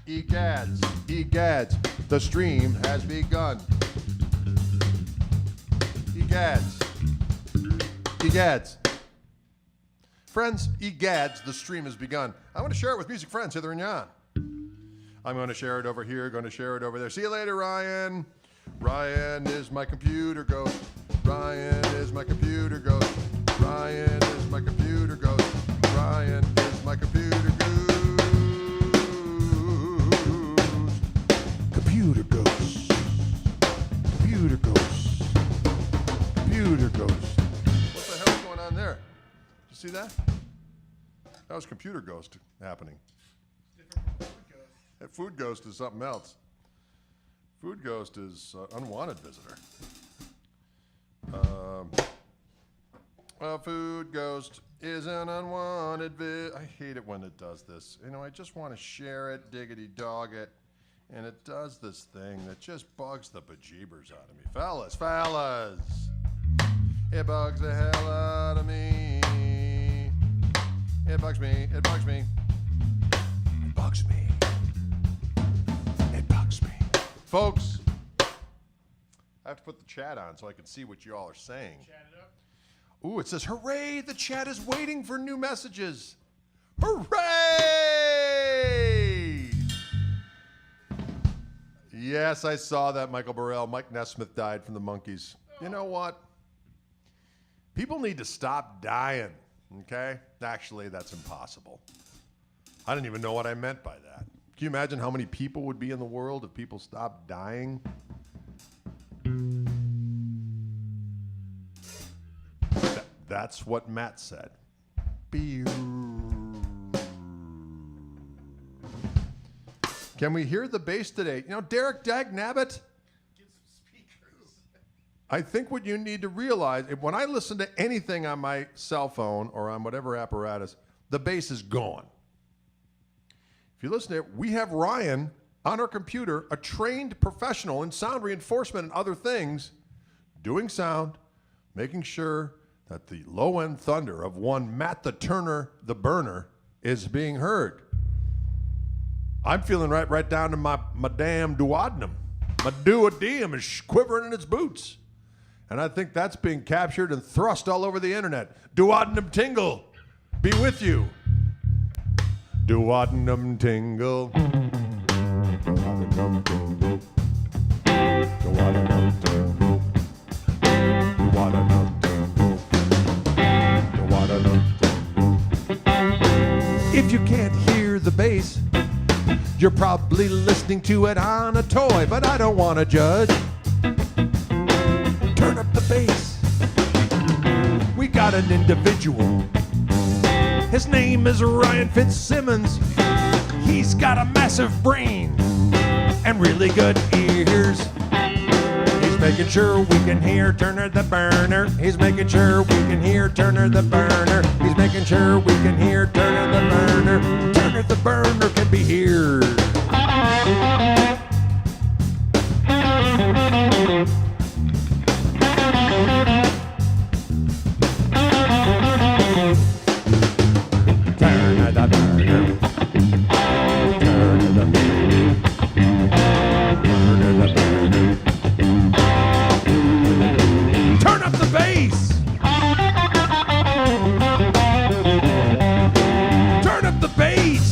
Egads, egads, the stream has begun. Egads, egads. Friends, egads, the stream has begun. I want to share it with music friends hither and yon. I'm going to share it over here, going to share it over there. See you later, Ryan. Ryan is my computer ghost. Ryan is my computer ghost. Ryan is my computer ghost. Ryan is my computer ghost. Computer ghost. Computer ghost. Computer ghost. What the hell's going on there? Did you see that? That was computer ghost happening. That food ghost is something else. Food ghost is unwanted visitor. A food ghost is an unwanted I hate it when it does this. You know, I just want to share it, diggity dog it, and it does this thing that just bugs the bejeebers out of me. Fellas. It bugs the hell out of me. It bugs me. It bugs me. It bugs me. It bugs me. Folks, I have to put the chat on so I can see what you all are saying. Chat it up. Ooh, it says, hooray, the chat is waiting for new messages. Hooray! Yes, I saw that, Michael Burrell. Mike Nesmith died from the Monkees. You know what? People need to stop dying, okay? Actually, that's impossible. I didn't even know what I meant by that. Can you imagine how many people would be in the world if people stopped dying? That's what Matt said. Can we hear the bass today? You know, Derek Dagnabbit? Get some speakers. I think what you need to realize, when I listen to anything on my cell phone or on whatever apparatus, the bass is gone. If you listen to it, we have Ryan on our computer, a trained professional in sound reinforcement and other things, doing sound, making sure that the low-end thunder of one Matt the Turner, the Burner, is being heard. I'm feeling right down to my damn duodenum. My duodenum is quivering in its boots. And I think that's being captured and thrust all over the internet. Duodenum tingle, be with you. Duodenum tingle. Duodenum tingle. Duodenum tingle. Duodenum tingle. Duodenum tingle. If you can't hear the bass, you're probably listening to it on a toy, but I don't want to judge. Turn up the bass. We got an individual. His name is Ryan Fitzsimmons. He's got a massive brain and really good ears. He's making sure we can hear Turner the Burner. He's making sure we can hear Turner the Burner. He's making sure we can hear Turner the Burner. Turner the Burner can be heard. Turner the Burner. Turner the Burner. Turner the Burner. Turn up the bass. Turn up the bass.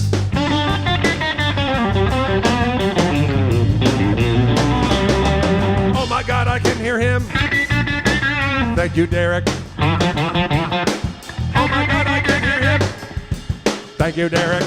Oh my God, I can hear him. Thank you, Derek. Oh my God, I can hear him. Thank you, Derek.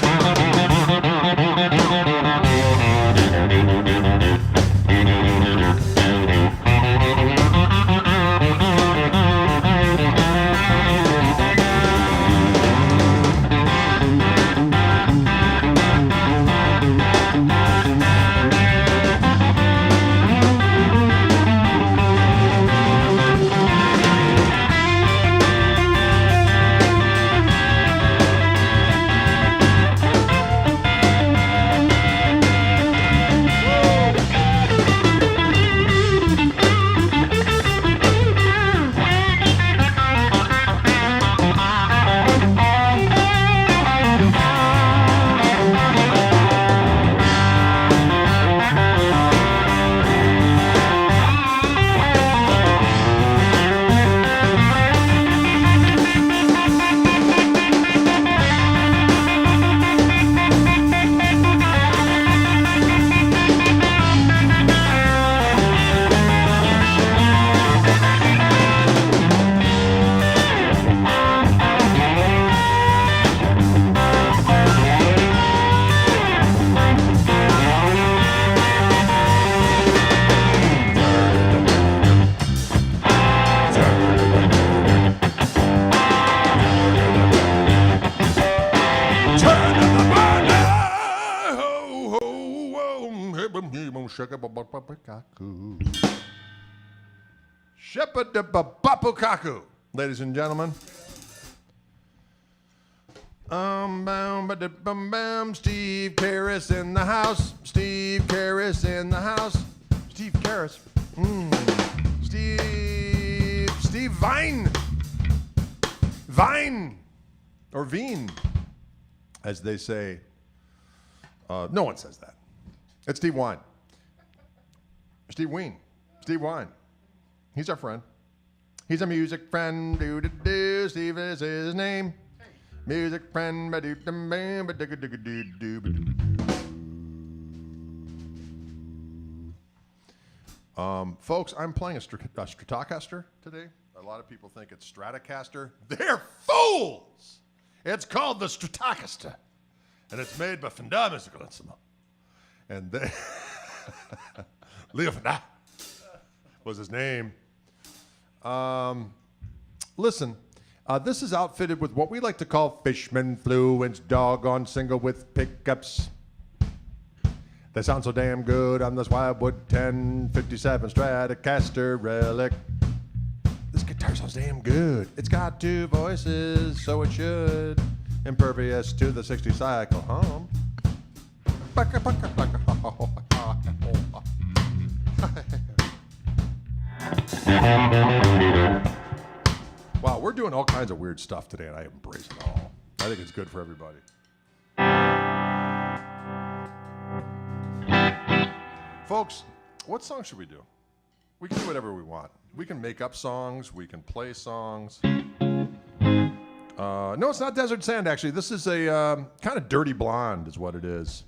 Sheppa-dippa-bappukaku, ladies and gentlemen. Steve Karras in the house. Steve Karras in the house. Steve Karras. Steve Vine. Vine. Or Veen, as they say. No one says that. It's Steve Wine. Steve Ween. Steve Wine. He's our friend. He's a music friend. Do-do-do. Steve is his name. Music friend. Folks, I'm playing a Stratocaster today. A lot of people think it's Stratocaster. They're fools! It's called the Stratocaster. And it's made by Fender Musical Instrument. And they... Leo Fender was his name. Listen, this is outfitted with what we like to call Fishman Fluence doggone single with pickups. They sound so damn good on this Wildwood 1057 Stratocaster relic. This guitar sounds damn good. It's got two voices, so it should. Impervious to the 60 cycle hum. Wow, we're doing all kinds of weird stuff today, and I embrace it all. I think it's good for everybody. Folks, what song should we do? We can do whatever we want. We can make up songs. We can play songs. No, it's not Desert Sand, actually. This is a kind of Dirty Blonde is what it is.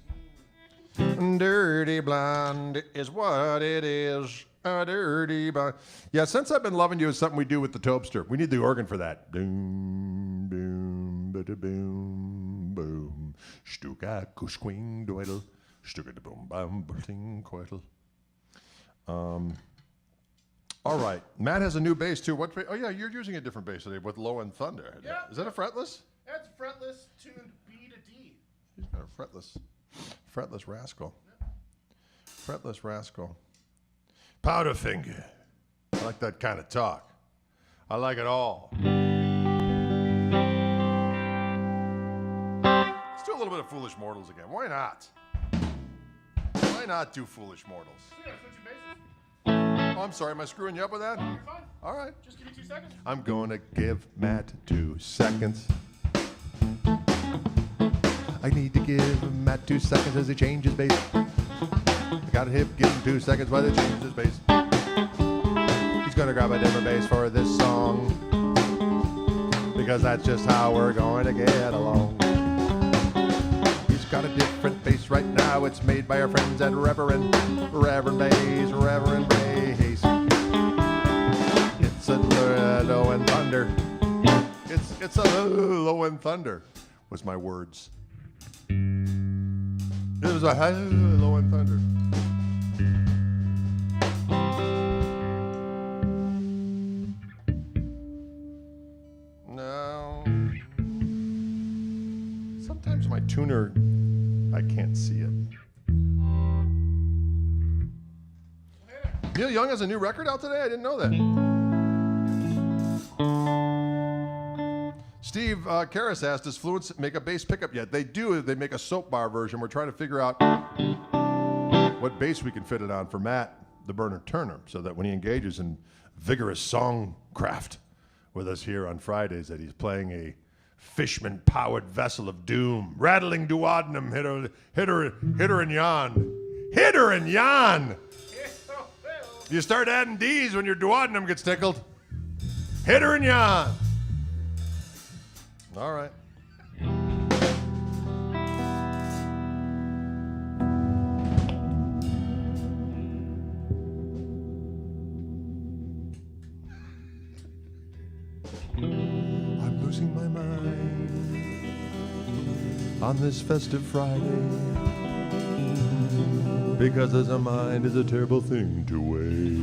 Dirty Blonde is what it is. A dirty blonde. Yeah, Since I've Been Loving You is something we do with the Tobster. We need the organ for that. Boom, boom, bada boom, boom. Stuka kushquing doidle. Stuka de boom, bam, bulting coitle. All right. Matt has a new bass, too. What? Oh, yeah, you're using a different bass today with Low End Thunder. Yeah. Is that a fretless? That's fretless tuned B to D. He's got a fretless rascal. Yeah. Fretless rascal. Powderfinger. I like that kind of talk. I like it all. Let's do a little bit of Foolish Mortals again. Why not? Why not do Foolish Mortals? Yeah, switch your bases. Oh, I'm sorry. Am I screwing you up with that? No, you're fine. All right. Just give me 2 seconds. I'm going to give Matt 2 seconds. I need to give Matt 2 seconds as he changes bass. I got a hip, give him 2 seconds while he changes his bass. He's going to grab a different bass for this song, because that's just how we're going to get along. He's got a different bass right now. It's made by our friends at Reverend Bass. It's a Low End Thunder. It's a Low End Thunder, was my words. It was a Low End Thunder. No. Sometimes my tuner, I can't see it. Neil Young has a new record out today? I didn't know that. Steve Karras asked, does Fluence make a bass pickup yet? They do. They make a soap bar version. We're trying to figure out what bass we can fit it on for Matt, the Burner Turner, so that when he engages in vigorous songcraft with us here on Fridays, that he's playing a Fishman-powered vessel of doom, rattling duodenum, hitter and yon. Hitter and yon! You start adding D's when your duodenum gets tickled. Hitter and yon. All right. I'm losing my mind on this festive Friday, because as a mind is a terrible thing to weigh.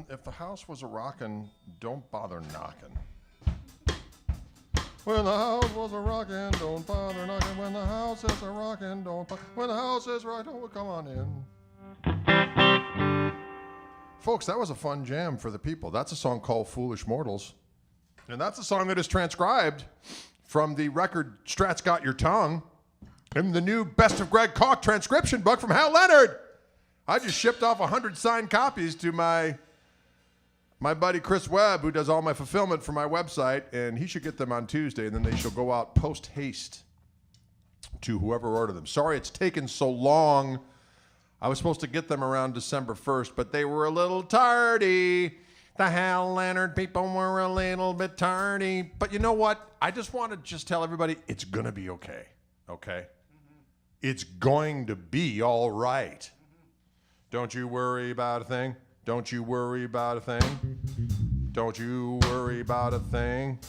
if the house was a rockin', don't bother knocking. When the house was a rockin', don't bother knocking. When the house is a rockin', don't bother. When the house is right, oh, come on in. Folks, that was a fun jam for the people. That's a song called Foolish Mortals. And that's a song that is transcribed from the record Strat's Got Your Tongue in the new Best of Greg Koch transcription book from Hal Leonard. I just shipped off 100 signed copies to my buddy Chris Webb, who does all my fulfillment for my website, and he should get them on Tuesday, and then they shall go out post haste to whoever ordered them. Sorry it's taken so long. I was supposed to get them around December 1st, but they were a little tardy. The Hal Leonard people were a little bit tardy. But you know what? I just want to just tell everybody it's going to be okay. Okay? It's going to be all right. Don't you worry about a thing. Don't you worry about a thing. Don't you worry about a thing.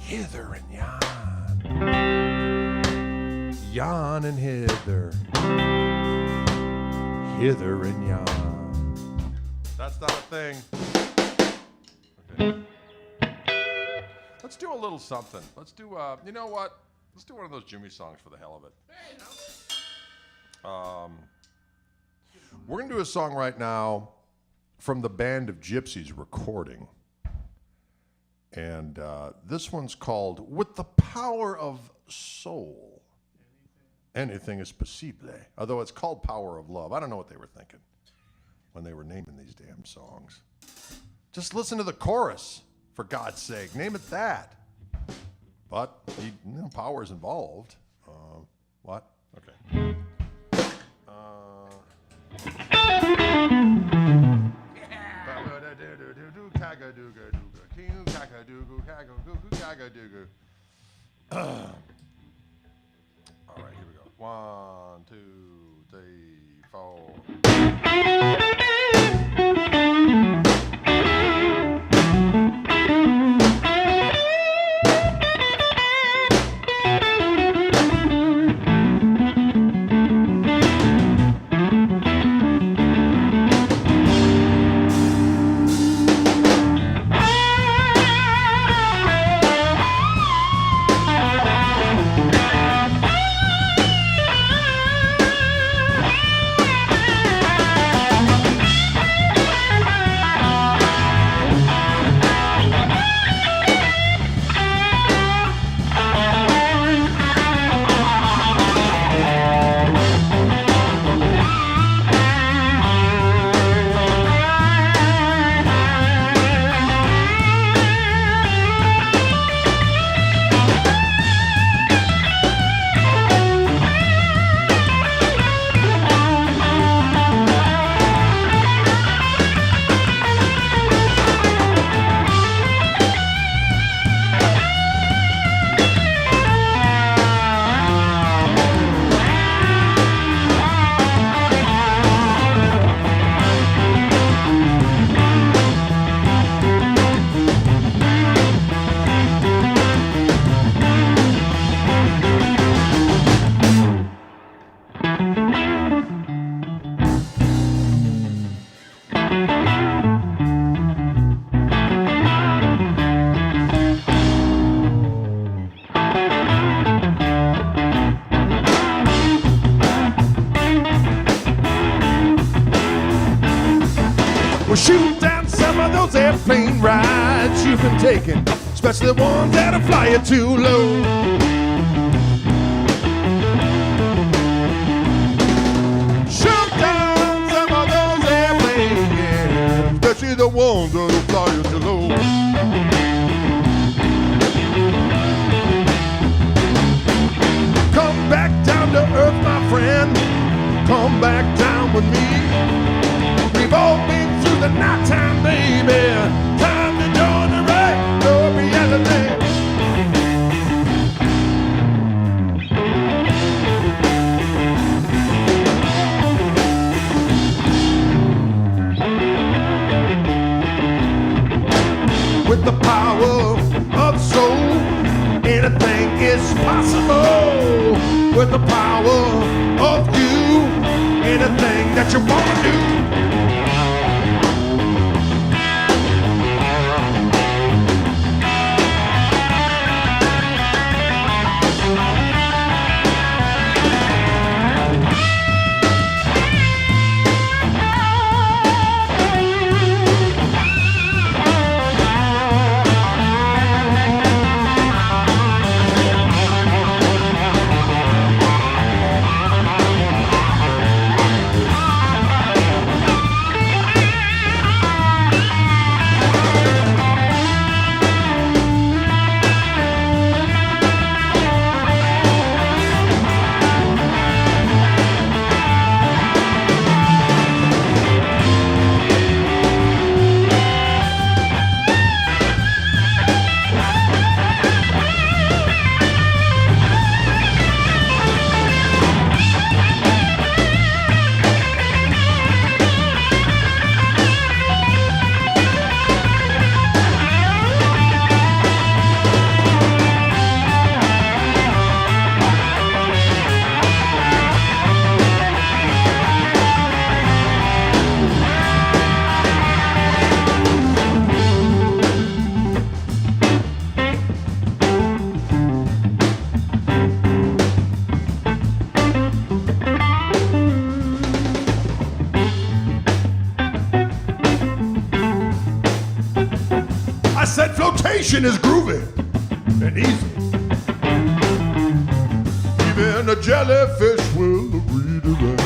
Hither and yon. Yon and hither. Hither and yon. That's not a thing. Okay. Let's do a little something. Let's do, you know what? Let's do one of those Jimmy songs for the hell of it. We're going to do a song right now from the Band of Gypsies recording. And this one's called With the Power of Soul. Anything is possible. Although it's called Power of Love. I don't know what they were thinking when they were naming these damn songs. Just listen to the chorus, for God's sake. Name it that. But, power's involved. What? Okay. All right, here we go. 1, 2, 3, 4. Well, shoot down some of those airplane rides you've been taking, especially the ones that'll fly you too low. Shoot down some of those airplanes, yeah, especially the ones that'll fly you too low. Come back down to earth, my friend. Come back down with me. We've all been through the nighttime, baby. Time to join the right, no reality. With the power of soul, anything is possible. With the power of you, anything that that you wanna do. I said flotation is groovy and easy. Even a jellyfish will agree to that.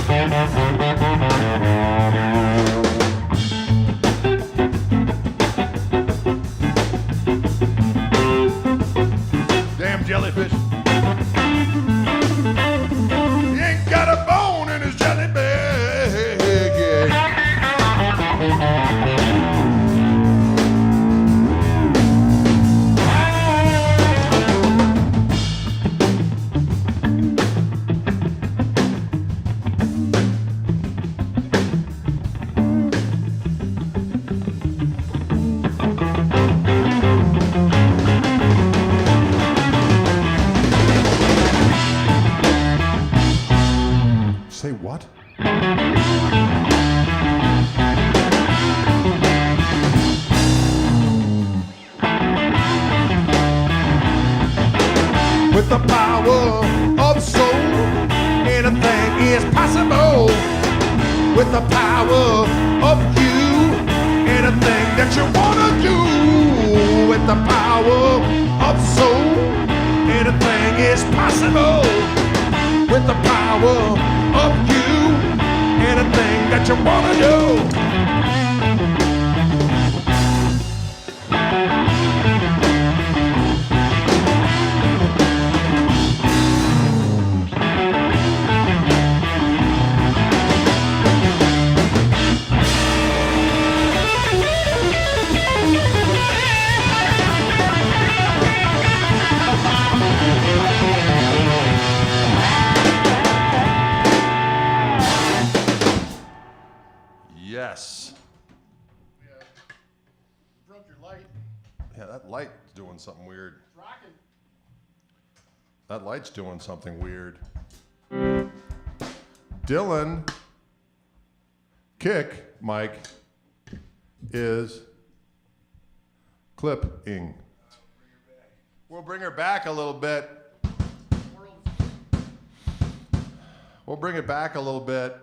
Damn jellyfish. He ain't got a bone in his jelly bag. Yeah. Say what? With the power of soul, anything is possible. With the power of you, anything that you wanna do. With the power of soul, anything is possible. With the power of you, anything that you wanna do. Yes. Yeah. Broke your light. Yeah, that light's doing something weird. It's rocking. That light's doing something weird. Dylan, kick, Mike, is clipping. We'll bring her back a little bit. World. We'll bring it back a little bit.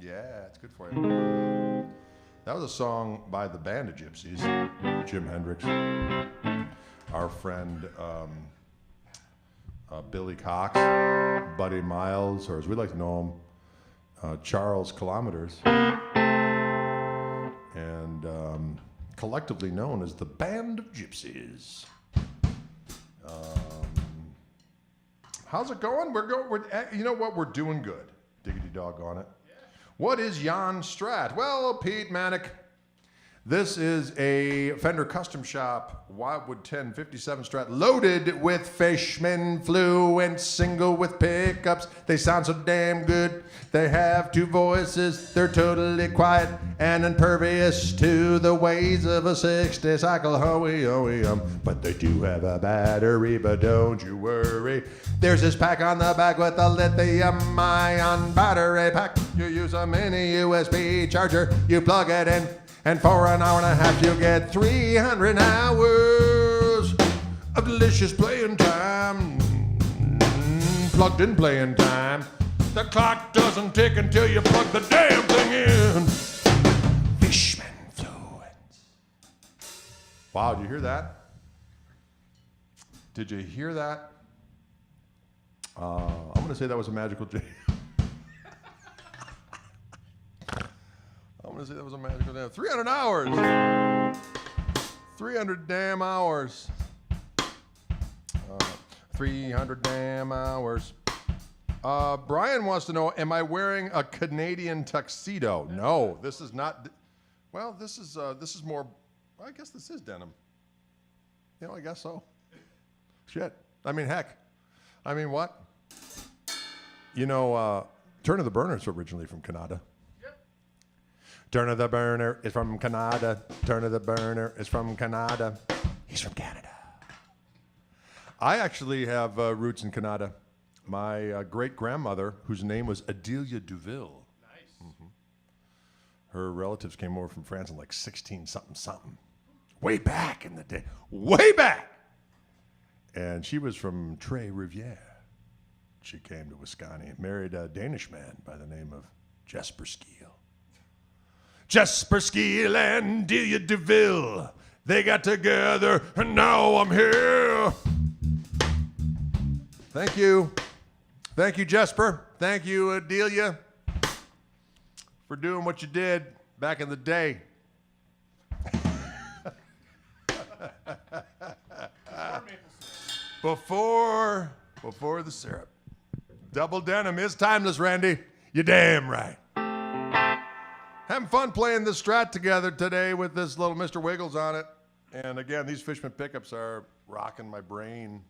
Yeah, it's good for you. That was a song by the Band of Gypsies, Jim Hendrix, our friend Billy Cox, Buddy Miles, or as we like to know him, Charles Kilometers, and collectively known as the Band of Gypsies. How's it going? You know what? We're doing good. Diggity dog on it. Yeah. What is Jan Strat? Well, Pete Manic, This is a Fender Custom Shop Wildwood 10 57 Strat loaded with Fishman Fluent single with pickups. They sound so damn good. They have two voices. They're totally quiet and impervious to the ways of a 60 cycle But they do have a battery, but don't you worry. There's this pack on the back with a lithium ion battery pack. You use a mini USB charger. You plug it in. And for an hour and a half, you get 300 hours of delicious playing time. Plugged in playing time. The clock doesn't tick until you plug the damn thing in. Fishman Fluent. Wow, did you hear that? Did you hear that? I'm going to say that was a magical jam. I'm going to say that was a magical damn. 300 hours. 300 damn hours. 300 damn hours. Brian wants to know, am I wearing a Canadian tuxedo? No, this is not. Well, this is more, I guess this is denim. You know, I guess so. Shit. I mean, heck. I mean, what? You know, Turn of the Burner is originally from Canada. Turn of the Burner is from Canada. Turn of the Burner is from Canada. He's from Canada. I actually have roots in Canada. My great-grandmother, whose name was Adelia Duville. Nice. Mm-hmm. Her relatives came over from France in like 16-something. Way back in the day. Way back! And she was from Tres-Rivières. She came to Wisconsin and married a Danish man by the name of Jesper Skeel. Jesper Skeel and Delia DeVille. They got together and now I'm here. Thank you. Thank you, Jesper. Thank you, Delia, for doing what you did back in the day. Before the syrup. Double denim is timeless, Randy. You're damn right. Having fun playing this Strat together today with this little Mr. Wiggles on it. And again, these Fishman pickups are rocking my brain.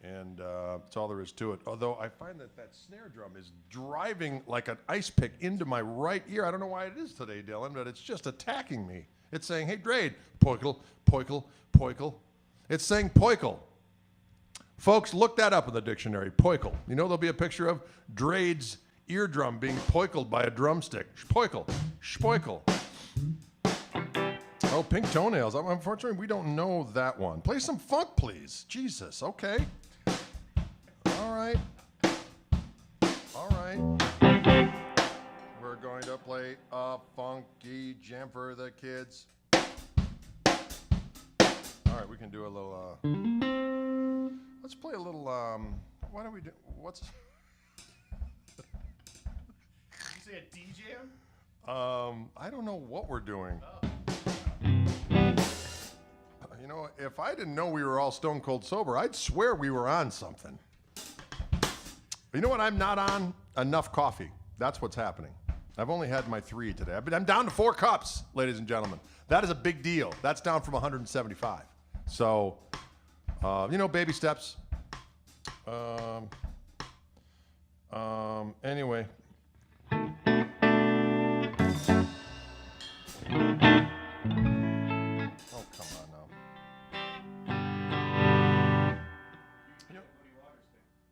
And that's all there is to it. Although I find that snare drum is driving like an ice pick into my right ear. I don't know why it is today, Dylan, but it's just attacking me. It's saying, hey, Drade, poikle, poikle, poikle. It's saying poikle. Folks, look that up in the dictionary, poikle. You know there'll be a picture of Drade's eardrum being poikled by a drumstick. Poikle, spoikle. Oh, Pink Toenails. Unfortunately, we don't know that one. Play some funk, please. Jesus, okay. All right. All right. We're going to play a funky jam for the kids. All right, we can do a little, let's play a little, what do we do? What's... You say a D-jam? I don't know what we're doing. Oh. You know, if I didn't know we were all stone cold sober, I'd swear we were on something. You know what I'm not on? Enough coffee. That's what's happening. I've only had my 3 today. I'm down to 4 cups, ladies and gentlemen. That is a big deal. That's down from 175. So, you know, baby steps. Anyway.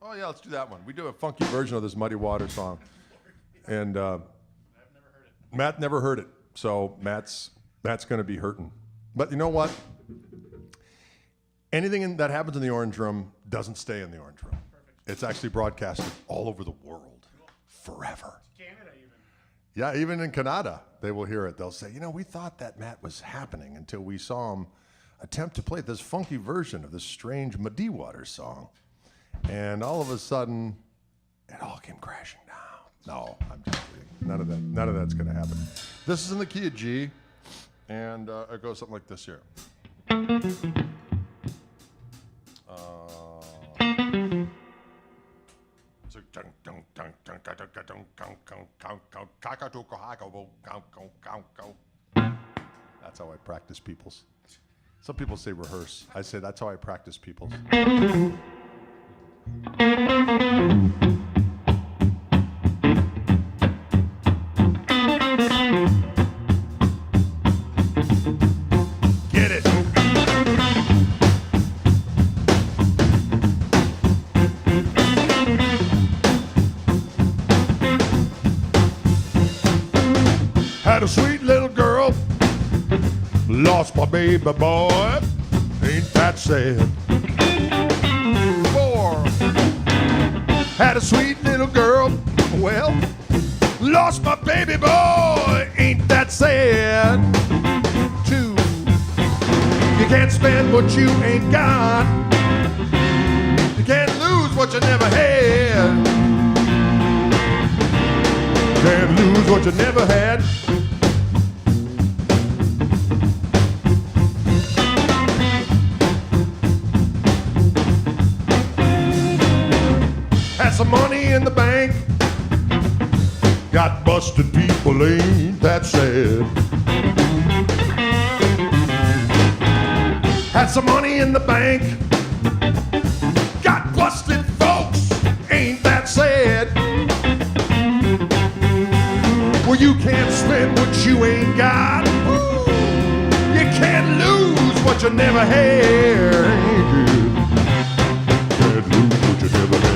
Oh, yeah, let's do that one. We do a funky version of this Muddy Water song. And I've never heard it. Matt never heard it, so Matt's going to be hurting. But you know what? Anything that happens in the Orange Room doesn't stay in the Orange Room. Perfect. It's actually broadcasted all over the world forever. Canada even. Yeah, even in Canada, they will hear it. They'll say, you know, we thought that Matt was happening until we saw him attempt to play this funky version of this strange Muddy Water song. And all of a sudden, it all came crashing down. No, I'm just kidding. None of that's going to happen. This is in the key of G, and it goes something like this here. That's how I practice people's. Some people say rehearse. I say that's how I practice people's. Get it. Had a sweet little girl, lost my baby boy, ain't that sad? 4, had a sweet little girl, well, lost my baby boy, ain't that sad? 2, you can't spend what you ain't got, you can't lose what you never had, can't lose what you never had. Had some money in the bank, got busted people, ain't that sad? Had some money in the bank, got busted folks, ain't that sad? Well, you can't spend what you ain't got, you can't lose what you never had, can't lose what you never had.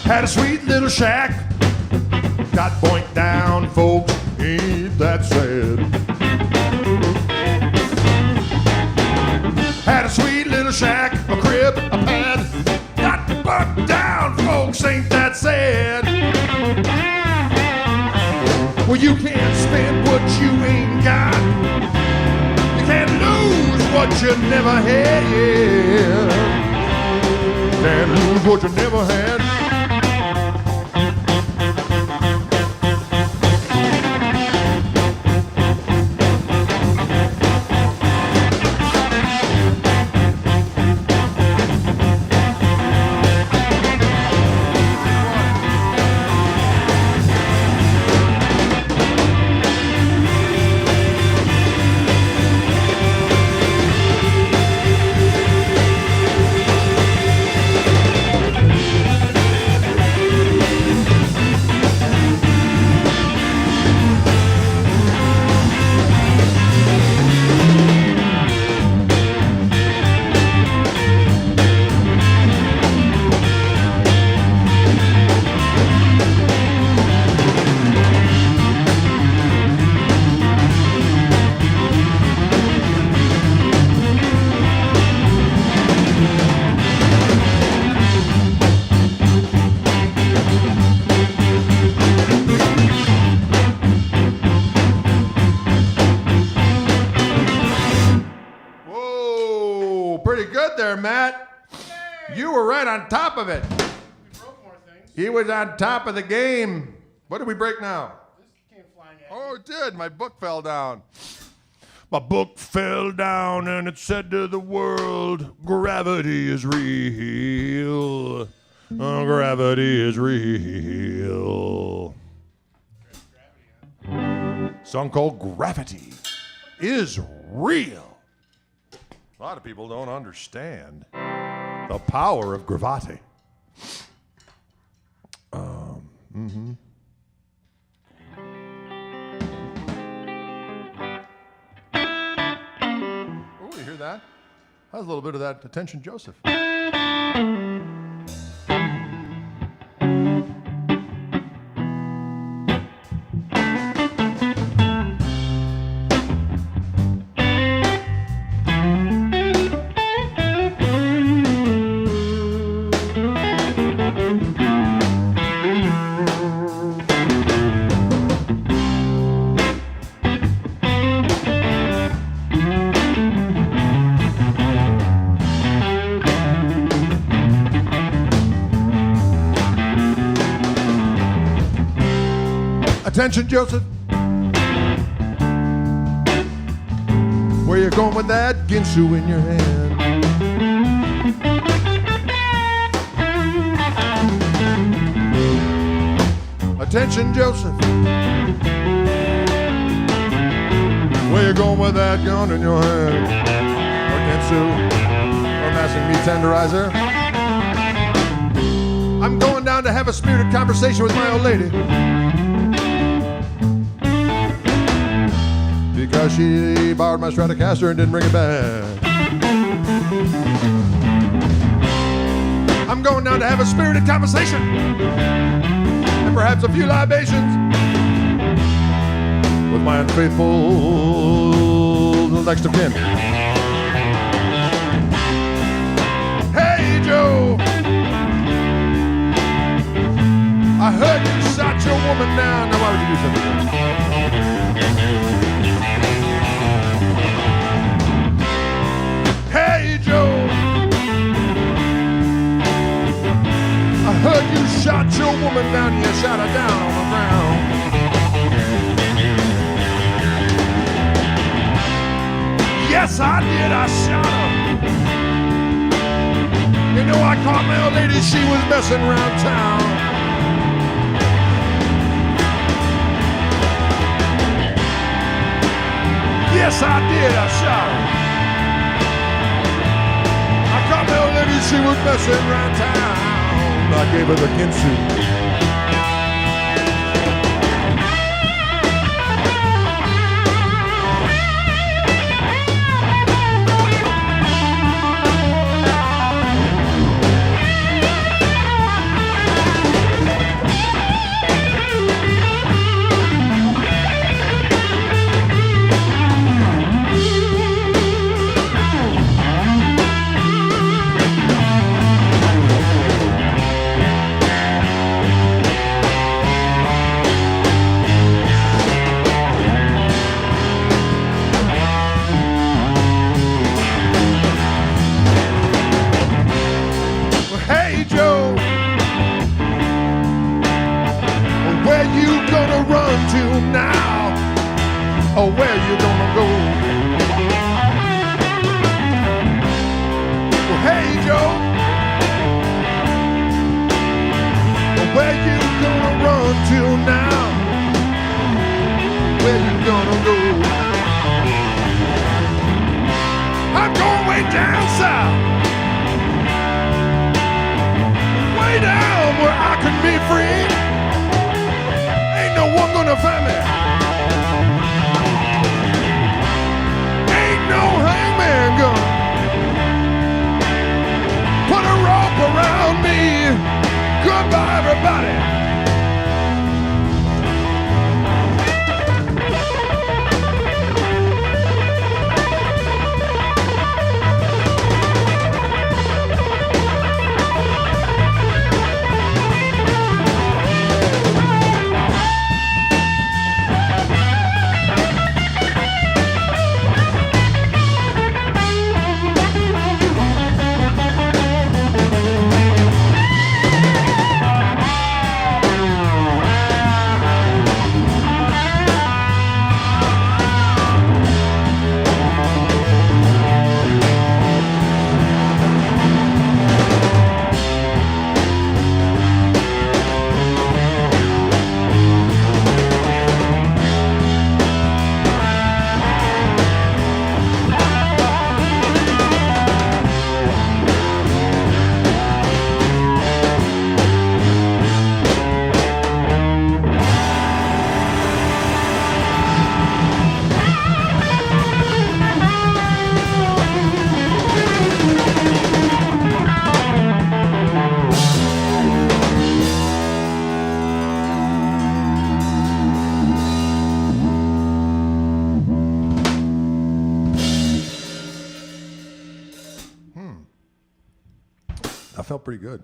Had a sweet little shack, got boinked down, folks, ain't that sad? Had a sweet little shack, a crib, a pad, got burnt down, folks, ain't that sad? Well, you can't spend what you ain't got, you can't lose what you never had, yeah. Can't lose what you never had. pretty good there, Matt. You were right on top of it. We broke more things. He was on top of the game. What did we break now? This came flying at Oh, it did. My book fell down. My book fell down and it said to the world, gravity is real. Oh, gravity is real. Song called Gravity is Real. A lot of people don't understand the power of gravity. Oh, you hear that? That was a little bit of that Attention Joseph. Attention, Joseph. Where you going with that Ginsu in your hand? Attention, Joseph. Where you going with that gun in your hand? Or Ginsu? Or massing meat tenderizer? I'm going down to have a spirited conversation with my old lady. Because she borrowed my Stratocaster and didn't bring it back. I'm going down to have a spirited conversation and perhaps a few libations with my unfaithful next of kin. Hey, Joe, I heard you shot your woman down. Now, why would you do something like that? Hey, Joe, I heard you shot your woman down and you shot her down on the ground. Yes, I did, I shot her. You know, I caught my old lady, she was messing around town. Yes, I did, I shot her. My old lady, she was messing around town. I gave her the Ginsu. Oh, where you gonna go? Well, hey, Joe, where you gonna run to now? Where you gonna go? I'm going way down south, way down where I can be free. Ain't no one gonna find me. No hangman gun. Put a rope around me. Goodbye, everybody. felt pretty good.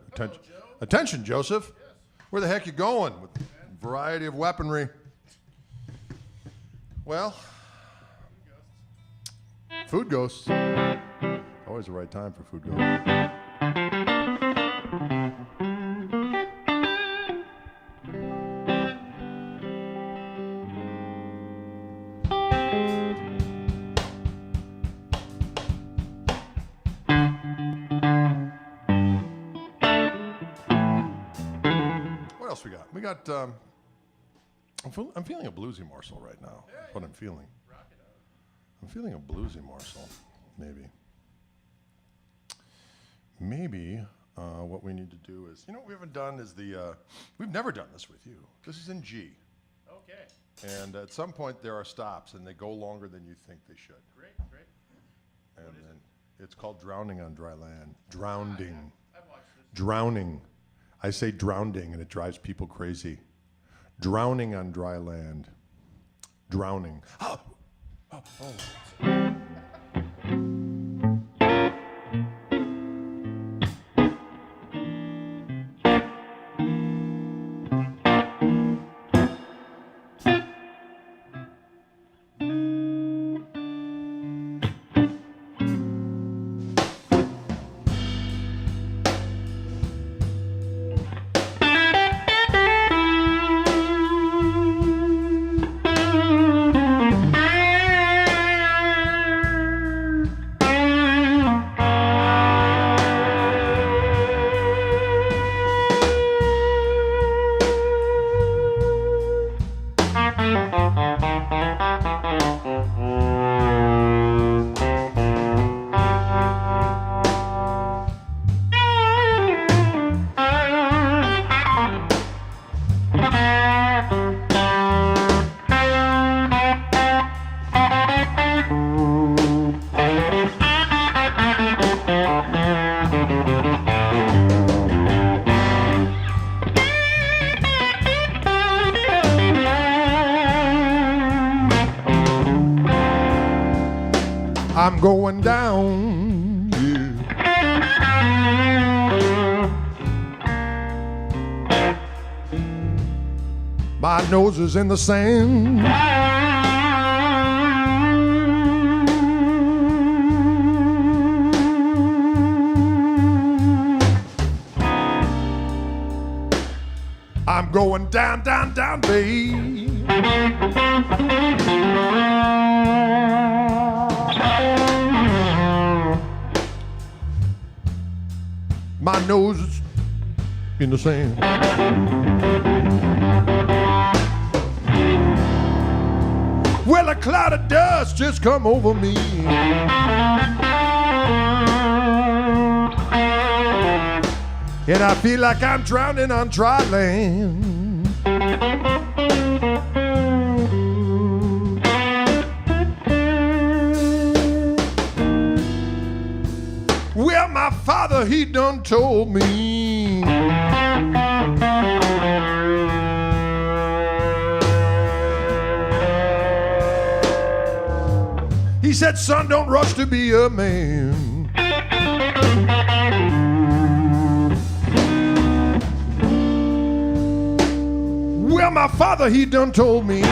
Attention, Joseph. Yes. Where the heck you going with a variety of weaponry? Well, food ghosts. Always the right time for food ghosts. What else we got? We got. I'm feeling a bluesy morsel right now. That's what I'm feeling. I'm feeling a bluesy morsel, maybe. Maybe what we need to do is, what we haven't done is we've never done this with you. This is in G. Okay. And at some point there are stops, and they go longer than you think they should. Great. And then it's called Drowning on Dry Land. Drowning. I've watched this. Drowning. I say drowning, and it drives people crazy. Drowning on dry land. Drowning. Oh. I'm going down, My nose is in the sand. I'm going down, babe. My nose is in the sand. Well, a cloud of dust just come over me. And I feel like I'm drowning on dry land. Well, my father, he done told me. He said, son, don't rush to be a man. Well, my father, he done told me.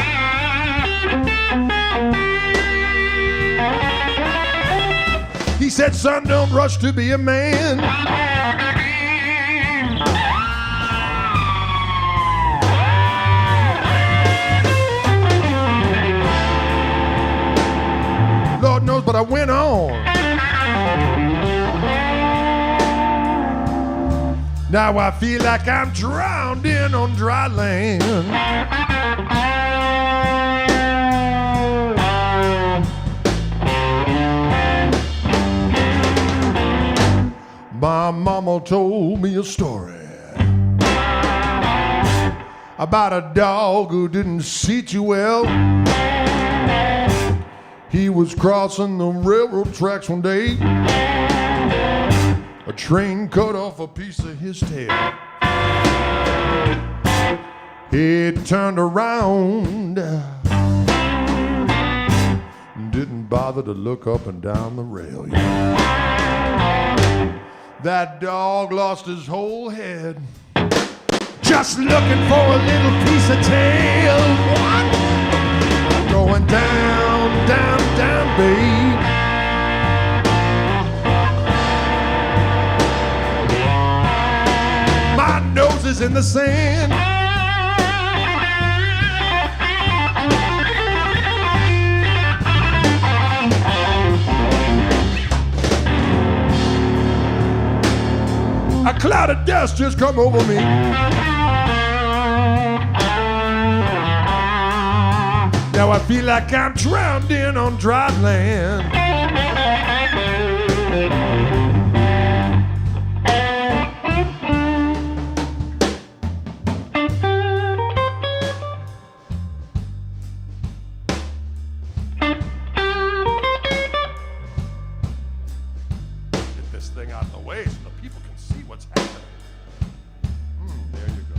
He said, son, don't rush to be a man. Lord knows, but I went on. Now I feel like I'm drowned in on dry land. My mama told me a story about a dog who didn't seat you well. He was crossing the railroad tracks one day. A train cut off a piece of his tail. He turned around, didn't bother to look up and down the rail. That dog lost his whole head. Just looking for a little piece of tail. What? Going down, down, down, babe. My nose is in the sand. A cloud of dust just come over me. Now I feel like I'm drowned in on dry land. Get this thing out of the way so the people can see what's happening. There you go.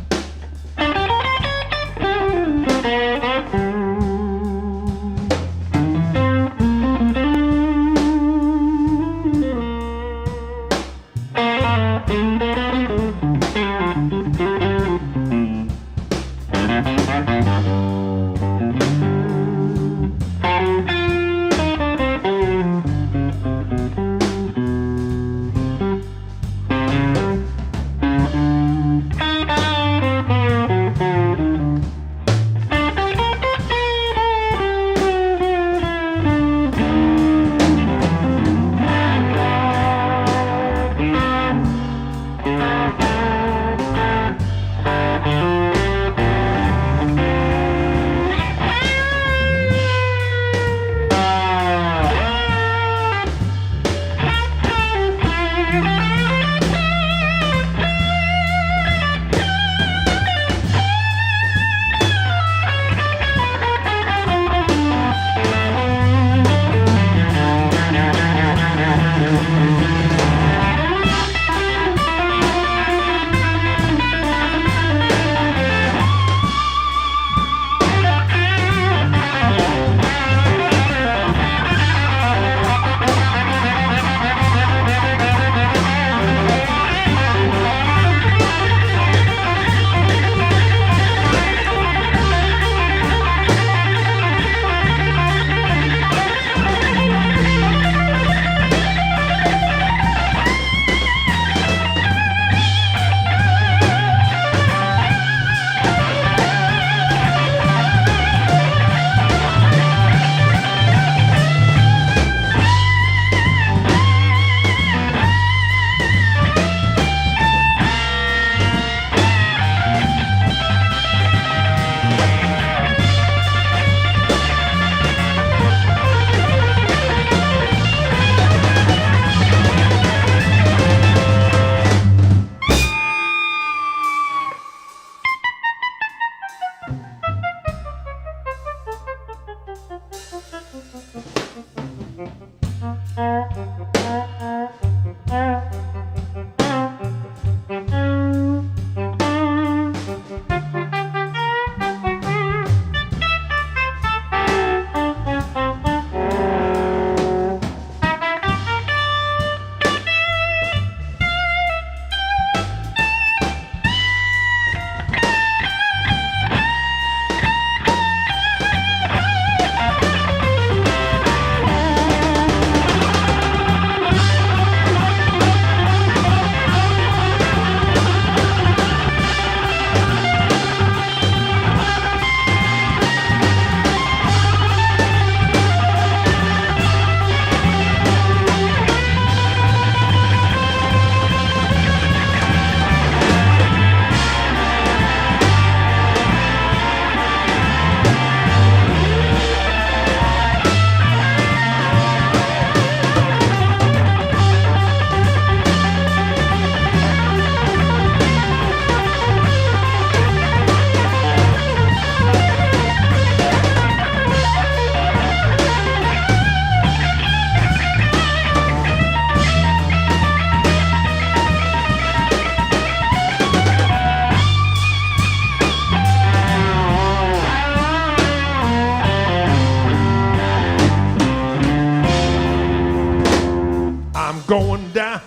I'm going down.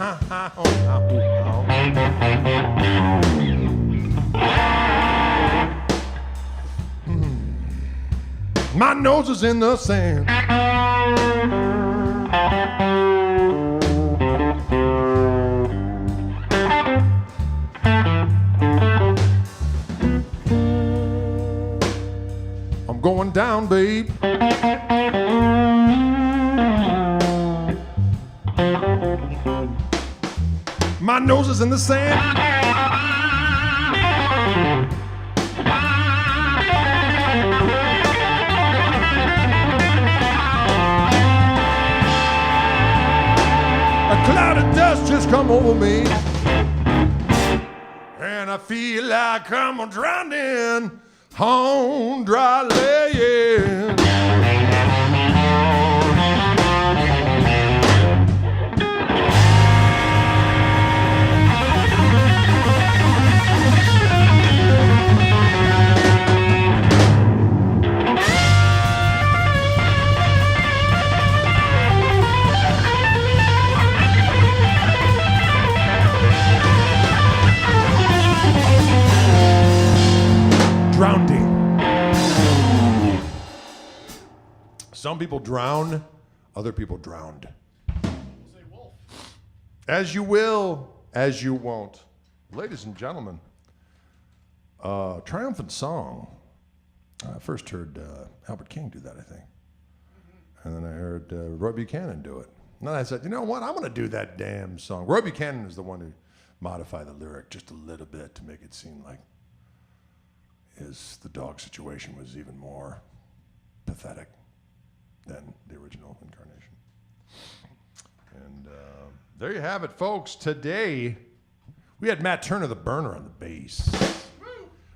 My nose is in the sand. I'm going down, babe. My nose is in the sand. A cloud of dust just come over me, and I feel like I'm drowning on dry land. Drowning. Some people drown, other people drowned. Say wolf. As you will, as you won't. Ladies and gentlemen, triumphant song. I first heard Albert King do that, I think. And then I heard Roy Buchanan do it. And then I said, you know what? I'm going to do that damn song. Roy Buchanan is the one who modified the lyric just a little bit to make it seem like the dog situation was even more pathetic than the original incarnation. And there you have it, folks. Today, we had Matt Turner, the burner, on the bass.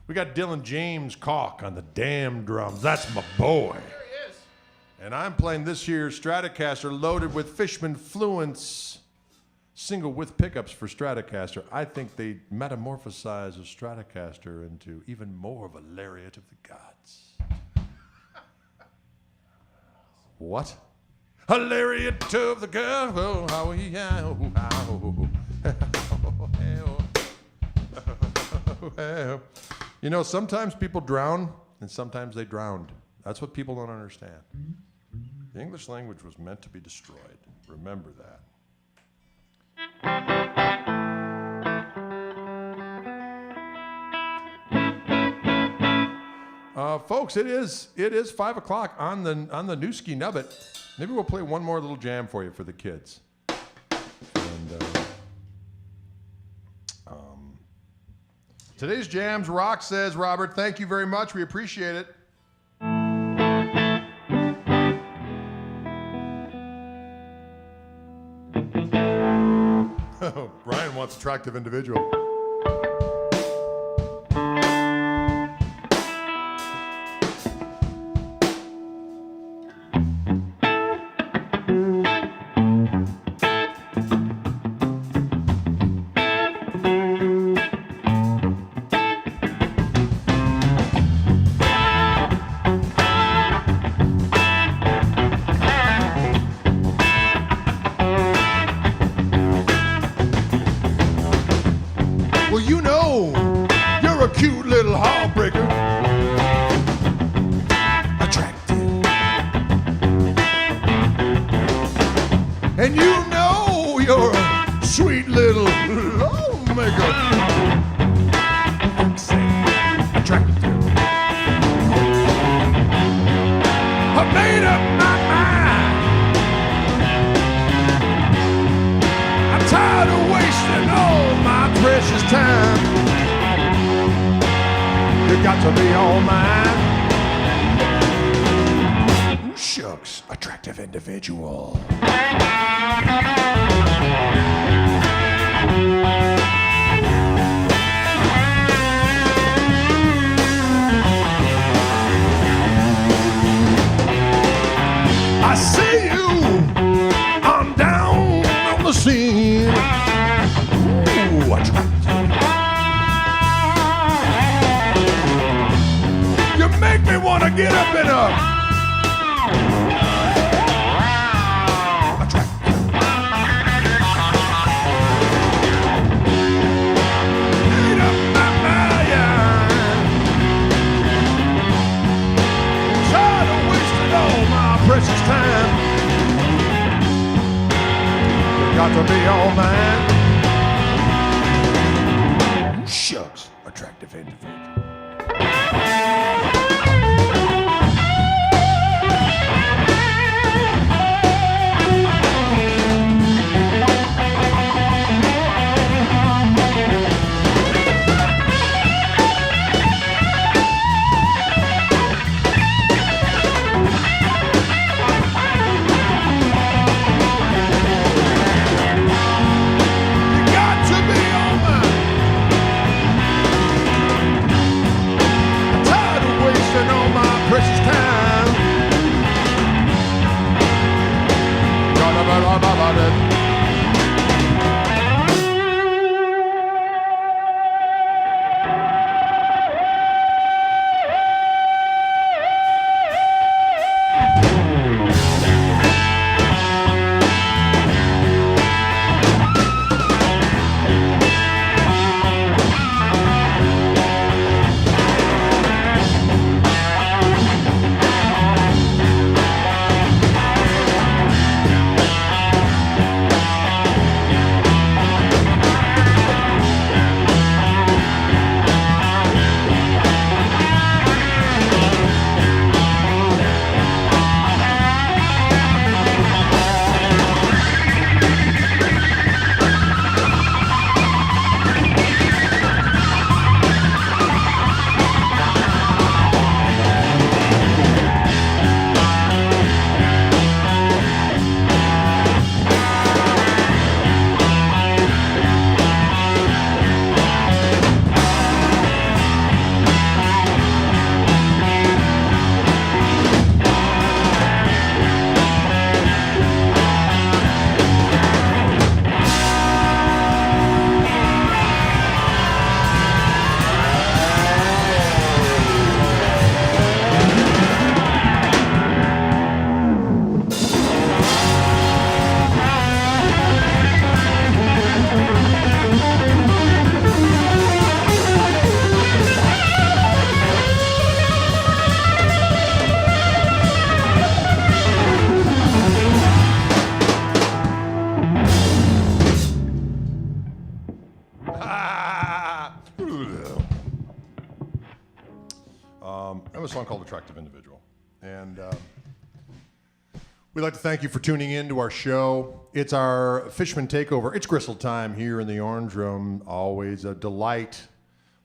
We got Dylan James Koch on the damn drums. That's my boy. There he is. And I'm playing this year's Stratocaster loaded with Fishman Fluence single width pickups for Stratocaster. I think they metamorphosize a Stratocaster into even more of a lariat of the gods. What? A lariat of the gods. Oh, how he, You know, sometimes people drown and sometimes they drowned. That's what people don't understand. The English language was meant to be destroyed. Remember that. Folks, it is 5 o'clock on the Newski Nubbit. Maybe we'll play one more little jam for you for the kids. And today's jams rock, says Robert. Thank you very much. We appreciate it. Brian wants attractive individual. Cute little heartbreaker, attractive, and you know you're a sweet little lawmaker, attractive. I made up my mind. I'm tired of wasting all my precious time. You got to be all mine. Ooh, shucks, attractive individual. I see you, I'm down on the scene. Ooh, attractive. Make me want to get up and up. Attractive. got to be your man. Shucks, attractive individual. Precious time. That was a song called Attractive Individual. And we'd like to thank you for tuning in to our show. It's our Fishman Takeover. It's Gristletime here in the Orange Room. Always a delight.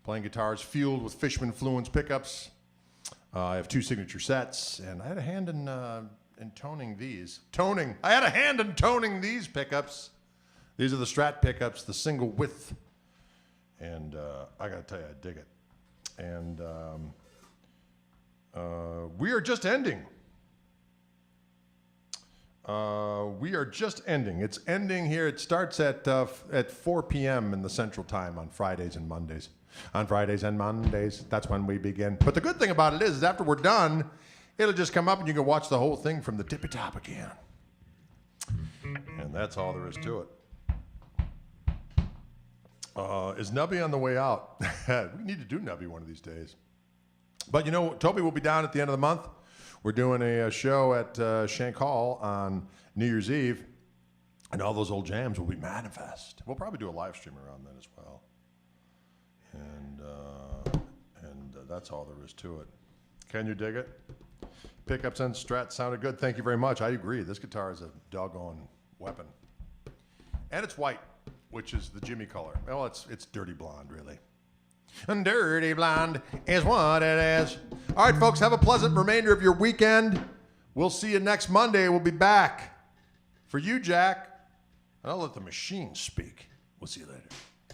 Playing guitars fueled with Fishman Fluence pickups. I have 2 signature sets, and I had a hand in toning these. Toning. I had a hand in toning these pickups. These are the Strat pickups, the single width. And I got to tell you, I dig it. And we are just ending. We are just ending. It's ending here. It starts at 4 p.m. in the Central Time on Fridays and Mondays. On Fridays and Mondays, that's when we begin. But the good thing about it is after we're done, it'll just come up and you can watch the whole thing from the tippy top again. And that's all there is to it. Is Nubby on the way out? We need to do Nubby one of these days. But you know, Toby will be down at the end of the month. We're doing a show at Shank Hall on New Year's Eve, and all those old jams will be manifest. We'll probably do a live stream around then as well. And that's all there is to it. Can you dig it? Pickups and Strat sounded good. Thank you very much. I agree. This guitar is a doggone weapon. And it's white, which is the Jimmy color. Well, it's dirty blonde, really. And dirty blonde is what it is. All right, folks, have a pleasant remainder of your weekend. We'll see you next Monday. We'll be back. For you, Jack, and I'll let the machine speak. We'll see you later.